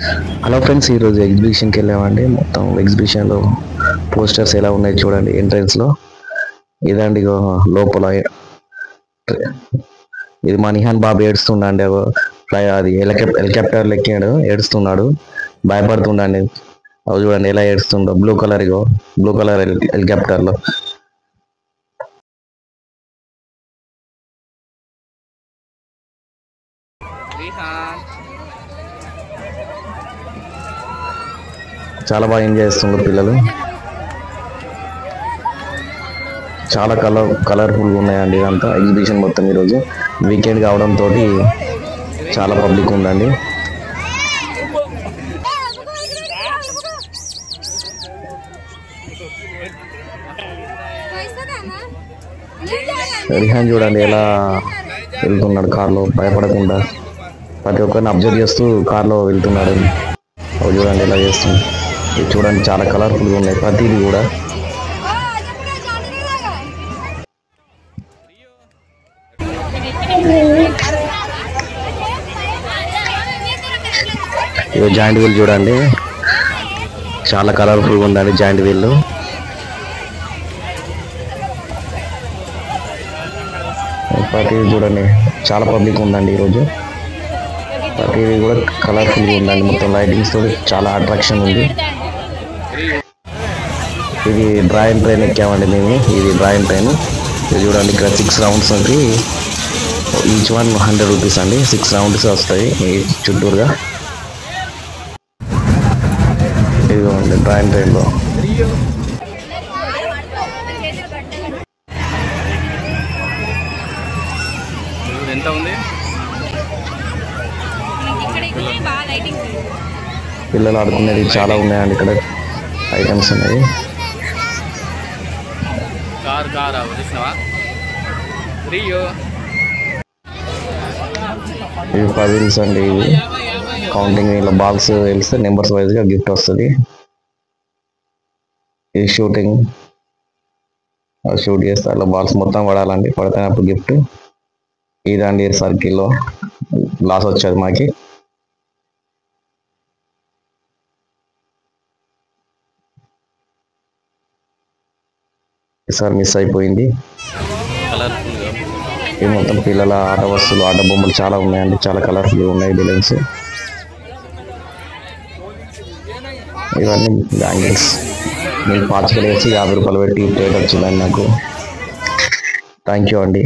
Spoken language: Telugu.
హలో ఫ్రెండ్స్, ఈరోజు ఎగ్జిబిషన్కి వెళ్ళామండి. మొత్తం ఎగ్జిబిషన్లో పోస్టర్స్ ఎలా ఉన్నాయి చూడండి. ఎంట్రన్స్లో ఇదండి ఇగో లోపల ఇది మా నిహాన్ బాబు ఏడుస్తుండండి. అది హెలికాప్టర్ ఎక్కాడు, ఏడుస్తున్నాడు, భయపడుతుండండి. అవి చూడండి ఎలా ఏడుస్తుండో. బ్లూ కలర్ హెలికాప్టర్లో. చాలా బాగా ఎంజాయ్ చేస్తున్నారు పిల్లలు. చాలా కలర్ఫుల్గా ఉన్నాయండి. ఇదంతా ఎగ్జిబిషన్ మొత్తం ఈరోజు వీకెండ్ కావడంతో చాలా పబ్లిక్ ఉందండి. రిహాన్ చూడండి ఎలా వెళ్తున్నాడు కార్లో, భయపడకుండా ప్రతి ఒక్కరిని అబ్జర్వ్ చేస్తూ కార్లో వెళ్తున్నాడు. అవి చూడండి ఎలా చేస్తుంది. ఇది చూడండి చాలా కలర్ఫుల్గా ఉన్నాయి ప్రతిదీ కూడా. ఇది జాయింట్ వీల్ చూడండి, చాలా కలర్ఫుల్గా ఉందండి జాయింట్ వీల్. ప్రతిదీ చూడండి చాలా పబ్లిక్ ఉందండి ఈరోజు. ప్రతిదీ కూడా కలర్ఫుల్గా ఉందండి. మొత్తం లైటింగ్స్ తో చాలా అట్రాక్షన్ ఉంది. ఇది డ్రాయింగ్ ట్రైన్ ఎక్కామండి మేము. ఇది డ్రాయింగ్ ట్రైన్. ఇది చూడండి ఇక్కడ 6 రౌండ్స్ ఉంది. ఈచ్ వన్ 100 రూపీస్ అండి. 6 రౌండ్స్ వస్తాయి చుట్టూరుగా. ఇదిగోండి డ్రాయింగ్ ట్రైన్లో. ఎంత ఉంది? పిల్లలు ఆడుకునేది చాలా ఉన్నాయండి ఇక్కడ. ఐటమ్స్ ఉన్నాయి. ఇవి పజిల్స్ అండి. ఇవి కౌంటింగ్, ఇలా బాల్స్ వెళ్తే నెంబర్స్ వైజ్ గా గిఫ్ట్ వస్తుంది. ఇది షూటింగ్, షూట్ చేస్తే అలా బాల్స్ మొత్తం పడాలండి. పడితేనప్పుడు గిఫ్ట్. ఇదండి సర్కిల్లో లాస్ వచ్చేది మాకి. ఈసారి మిస్ అయిపోయింది. ఇది మొత్తం పిల్లల ఆట వస్తువులు, ఆట బొమ్మలు చాలా ఉన్నాయండి. చాలా కలర్ఫుల్గా ఉన్నాయి బెలూన్స్. ఇవన్నీ బ్యాంగిల్స్. నేను పాచికలు వేసి 50 రూపాయలు పెట్టి ప్లేట్ వచ్చిందండి నాకు. థ్యాంక్ యూ అండి.